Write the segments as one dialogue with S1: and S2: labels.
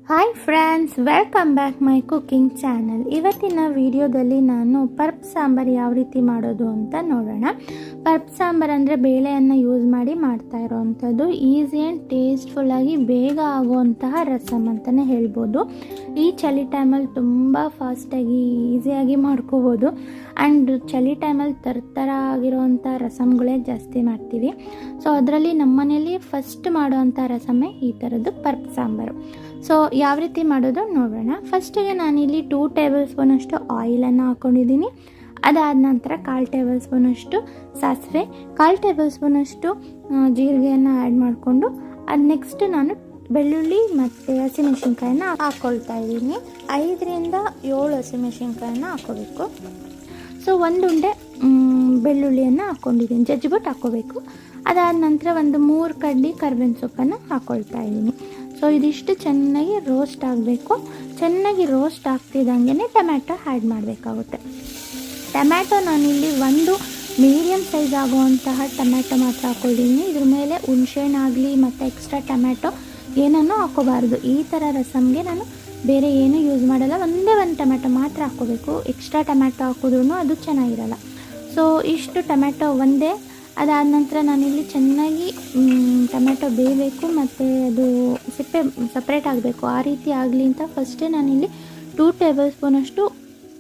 S1: Hi friends, welcome back my cooking channel. ಇವತ್ತಿನ ವಿಡಿಯೋದಲ್ಲಿ ನಾನು ಪರ್ಪ್ ಸಾಂಬಾರು ಯಾವ ರೀತಿ ಮಾಡೋದು ಅಂತ ನೋಡೋಣ. ಪರ್ಪ್ ಸಾಂಬಾರು ಅಂದರೆ ಬೇಳೆಯನ್ನು ಯೂಸ್ ಮಾಡಿ ಮಾಡ್ತಾ ಇರೋವಂಥದ್ದು. ಈಸಿ ಆ್ಯಂಡ್ ಟೇಸ್ಟ್ಫುಲ್ಲಾಗಿ ಬೇಗ ಆಗುವಂತಹ ರಸಮ್ ಅಂತಲೇ ಹೇಳ್ಬೋದು. ಈ ಚಳಿ ಟೈಮಲ್ಲಿ ತುಂಬ ಫಾಸ್ಟಾಗಿ ಈಸಿಯಾಗಿ ಮಾಡ್ಕೋಬೋದು. ಆ್ಯಂಡ್ ಚಳಿ ಟೈಮಲ್ಲಿ ಥರ ಆಗಿರೋವಂಥ ರಸಮ್ಗಳೇ ಜಾಸ್ತಿ ಮಾಡ್ತೀವಿ. ಸೊ ಅದರಲ್ಲಿ ನಮ್ಮ ಮನೇಲಿ ಫಸ್ಟ್ ಮಾಡೋವಂಥ ರಸಮೇ ಈ ಥರದ್ದು ಪರ್ಪ್ ಸಾಂಬಾರು. ಸೊ ಯಾವ ರೀತಿ ಮಾಡೋದು ನೋಡೋಣ. ಫಸ್ಟಿಗೆ ನಾನಿಲ್ಲಿ 2 ಟೇಬಲ್ ಸ್ಪೂನಷ್ಟು ಆಯಿಲನ್ನು ಹಾಕ್ಕೊಂಡಿದ್ದೀನಿ. ಅದಾದ ನಂತರ 1/4 ಟೇಬಲ್ ಸ್ಪೂನಷ್ಟು ಸಾಸಿವೆ, 1/4 ಟೇಬಲ್ ಸ್ಪೂನಷ್ಟು ಜೀರಿಗೆಯನ್ನು ಆ್ಯಡ್ ಮಾಡಿಕೊಂಡು ಅದು ನೆಕ್ಸ್ಟ್ ನಾನು ಬೆಳ್ಳುಳ್ಳಿ ಮತ್ತು ಹಸಿಮೆಣಸಿನ್ಕಾಯನ್ನು ಹಾಕ್ಕೊಳ್ತಾ ಇದ್ದೀನಿ. 5ರಿಂದ 7 ಹಸಿಮೆಣಸಿನ್ಕಾಯನ್ನು ಹಾಕ್ಕೋಬೇಕು. ಸೊ 1 ಉಂಡೆ ಬೆಳ್ಳುಳ್ಳಿಯನ್ನು ಹಾಕ್ಕೊಂಡಿದ್ದೀನಿ, ಜಜ್ಜಿಬಿಟ್ಟು ಹಾಕ್ಕೋಬೇಕು. ಅದಾದ ನಂತರ ಒಂದು 3 ಕಡ್ಡಿ ಕರ್ಬೇವಿನ ಸೊಪ್ಪನ್ನು ಹಾಕ್ಕೊಳ್ತಾ ಇದ್ದೀನಿ. ಸೊ ಇದಿಷ್ಟು ಚೆನ್ನಾಗಿ ರೋಸ್ಟ್ ಆಗಬೇಕು. ಚೆನ್ನಾಗಿ ರೋಸ್ಟ್ ಆಗ್ತಿದ್ದಂಗೆ ಟೊಮ್ಯಾಟೊ ಆ್ಯಡ್ ಮಾಡಬೇಕಾಗುತ್ತೆ. ಟೊಮ್ಯಾಟೊ ನಾನಿಲ್ಲಿ ಒಂದು ಮೀಡಿಯಮ್ ಸೈಜ್ ಆಗುವಂತಹ ಟೊಮ್ಯಾಟೊ ಮಾತ್ರ ಹಾಕ್ಕೊಂಡಿದ್ದೀನಿ. ಇದ್ರ ಮೇಲೆ ಹುಣಸೆಹಣ್ಣಾಗಲಿ ಮತ್ತು ಎಕ್ಸ್ಟ್ರಾ ಟೊಮ್ಯಾಟೊ ಏನನ್ನೂ ಹಾಕ್ಕೋಬಾರ್ದು. ಈ ಥರ ರಸಮ್ಗೆ ನಾನು ಬೇರೆ ಏನೂ ಯೂಸ್ ಮಾಡಲ್ಲ, ಒಂದೇ ಒಂದು ಟೊಮ್ಯಾಟೊ ಮಾತ್ರ ಹಾಕ್ಕೋಬೇಕು. ಎಕ್ಸ್ಟ್ರಾ ಟೊಮ್ಯಾಟೊ ಹಾಕಿದ್ರೂ ಅದು ಚೆನ್ನಾಗಿರಲ್ಲ. ಸೊ ಇಷ್ಟು ಟೊಮ್ಯಾಟೊ ಒಂದೇ. ಅದಾದ ನಂತರ ನಾನಿಲ್ಲಿ ಚೆನ್ನಾಗಿ ಟೊಮ್ಯಾಟೊ ಬೇಯಬೇಕು ಮತ್ತು ಅದು ಸಿಪ್ಪೆ ಸಪ್ರೇಟ್ ಆಗಬೇಕು. ಆ ರೀತಿ ಆಗಲಿ ಅಂತ ಫಸ್ಟೇ ನಾನಿಲ್ಲಿ 2 ಟೇಬಲ್ ಸ್ಪೂನಷ್ಟು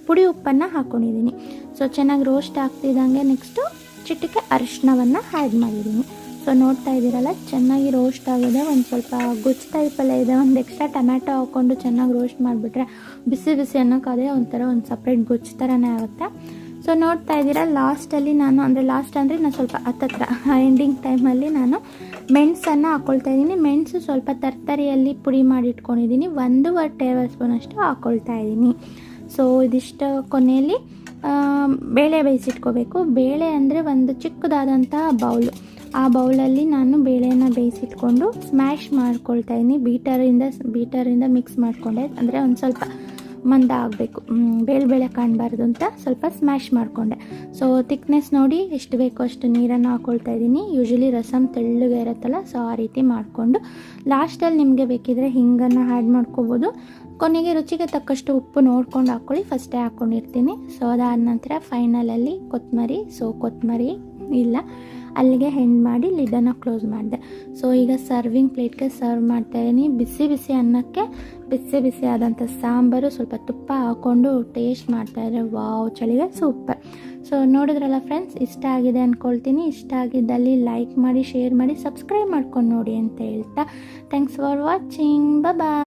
S1: ಪುಡಿ ಉಪ್ಪನ್ನು ಹಾಕ್ಕೊಂಡಿದ್ದೀನಿ. ಸೊ ಚೆನ್ನಾಗಿ ರೋಸ್ಟ್ ಆಗ್ತಿದ್ದಂಗೆ ನೆಕ್ಸ್ಟು ಚಿಟಿಕೆ ಅರಿಶಿನವನ್ನು ಆ್ಯಡ್ ಮಾಡಿದ್ದೀನಿ. ಸೊ ನೋಡ್ತಾ ಇದ್ದೀರಲ್ಲ, ಚೆನ್ನಾಗಿ ರೋಸ್ಟ್ ಆಗಿದೆ. ಒಂದು ಸ್ವಲ್ಪ ಗುಜ್ಜು ಟೈಪಲ್ಲೇ ಇದೆ. ಒಂದು ಎಕ್ಸ್ಟ್ರಾ ಟೊಮ್ಯಾಟೊ ಹಾಕ್ಕೊಂಡು ಚೆನ್ನಾಗಿ ರೋಸ್ಟ್ ಮಾಡಿಬಿಟ್ರೆ ಬಿಸಿ ಬಿಸಿ ಅನ್ನೋಕ್ಕಾದರೆ ಒಂಥರ ಒಂದು ಸಪ್ರೇಟ್ ಗುಜ್ಜು ಥರನೇ ಆಗುತ್ತೆ. ಸೊ ನೋಡ್ತಾ ಇದ್ದೀರಾ, ಲಾಸ್ಟಲ್ಲಿ ನಾನು ಸ್ವಲ್ಪ ಹತ್ತತ್ರ ಎಂಡಿಂಗ್ ಟೈಮಲ್ಲಿ ನಾನು ಮೆಣಸನ್ನು ಹಾಕ್ಕೊಳ್ತಾ ಇದ್ದೀನಿ. ಮೆಣಸು ಸ್ವಲ್ಪ ತರ್ತರಿಯಲ್ಲಿ ಪುಡಿ ಮಾಡಿ ಇಟ್ಕೊಂಡಿದ್ದೀನಿ. 1 ಟೇಬಲ್ ಸ್ಪೂನಷ್ಟು ಹಾಕ್ಕೊಳ್ತಾ ಇದ್ದೀನಿ. ಸೊ ಇದಿಷ್ಟು ಕೊನೆಯಲ್ಲಿ ಬೇಳೆ ಬೇಯಿಸಿಟ್ಕೋಬೇಕು. ಬೇಳೆ ಅಂದರೆ ಒಂದು ಚಿಕ್ಕದಾದಂತಹ ಬೌಲು, ಆ ಬೌಲಲ್ಲಿ ನಾನು ಬೇಳೆಯನ್ನು ಬೇಯಿಸಿಟ್ಕೊಂಡು ಸ್ಮ್ಯಾಶ್ ಮಾಡ್ಕೊಳ್ತಾ ಇದ್ದೀನಿ. ಬೀಟರಿಂದ ಮಿಕ್ಸ್ ಮಾಡಿಕೊಂಡೆ, ಅಂದರೆ ಒಂದು ಸ್ವಲ್ಪ ಮಂದ ಆಗಬೇಕು, ಬೇಳೆ ಕಾಣಬಾರ್ದು ಅಂತ ಸ್ವಲ್ಪ ಸ್ಮ್ಯಾಶ್ ಮಾಡಿಕೊಂಡೆ. ಸೊ ಥಿಕ್ನೆಸ್ ನೋಡಿ ಎಷ್ಟು ಬೇಕೋ ಅಷ್ಟು ನೀರನ್ನು ಹಾಕ್ಕೊಳ್ತಾ ಇದ್ದೀನಿ. ಯೂಶ್ವಲಿ ರಸಮ್ ತೆಳ್ಳಗೆ ಇರುತ್ತಲ್ಲ, ಸೊ ಆ ರೀತಿ ಮಾಡಿಕೊಂಡು ಲಾಸ್ಟಲ್ಲಿ ನಿಮಗೆ ಬೇಕಿದ್ರೆ ಹಿಂಗನ್ನು ಆ್ಯಡ್ ಮಾಡ್ಕೋಬೋದು. ಕೊನೆಗೆ ರುಚಿಗೆ ತಕ್ಕಷ್ಟು ಉಪ್ಪು ನೋಡ್ಕೊಂಡು ಹಾಕ್ಕೊಳ್ಳಿ, ಫಸ್ಟೇ ಹಾಕ್ಕೊಂಡಿರ್ತೀನಿ. ಸೊ ಅದಾದ ನಂತರ ಫೈನಲಲ್ಲಿ ಕೊತ್ತಂಬರಿ ಇಲ್ಲ, ಅಲ್ಲಿಗೆ ಹೆಂಡ್ ಮಾಡಿ ಲಿಡನ್ನು ಕ್ಲೋಸ್ ಮಾಡಿದೆ. ಸೊ ಈಗ ಸರ್ವಿಂಗ್ ಪ್ಲೇಟ್ಗೆ ಸರ್ವ್ ಮಾಡ್ತಾಯಿದ್ದೀನಿ. ಬಿಸಿ ಬಿಸಿ ಅನ್ನಕ್ಕೆ ಬಿಸಿ ಆದಂಥ ಸಾಂಬಾರು, ಸ್ವಲ್ಪ ತುಪ್ಪ ಹಾಕ್ಕೊಂಡು ಟೇಸ್ಟ್ ಮಾಡ್ತಾಯಿದ್ರೆ ವಾವ್, ಚಳಿಗೆ ಸೂಪರ್. ಸೊ ನೋಡಿದ್ರಲ್ಲ ಫ್ರೆಂಡ್ಸ್, ಇಷ್ಟ ಆಗಿದೆ ಅಂದ್ಕೊಳ್ತೀನಿ. ಇಷ್ಟ ಆಗಿದ್ದಲ್ಲಿ ಲೈಕ್ ಮಾಡಿ, ಶೇರ್ ಮಾಡಿ, ಸಬ್ಸ್ಕ್ರೈಬ್ ಮಾಡ್ಕೊಂಡು ನೋಡಿ ಅಂತ ಹೇಳ್ತಾ ಥ್ಯಾಂಕ್ಸ್ ಫಾರ್ ವಾಚಿಂಗ್. ಬಾಯ್.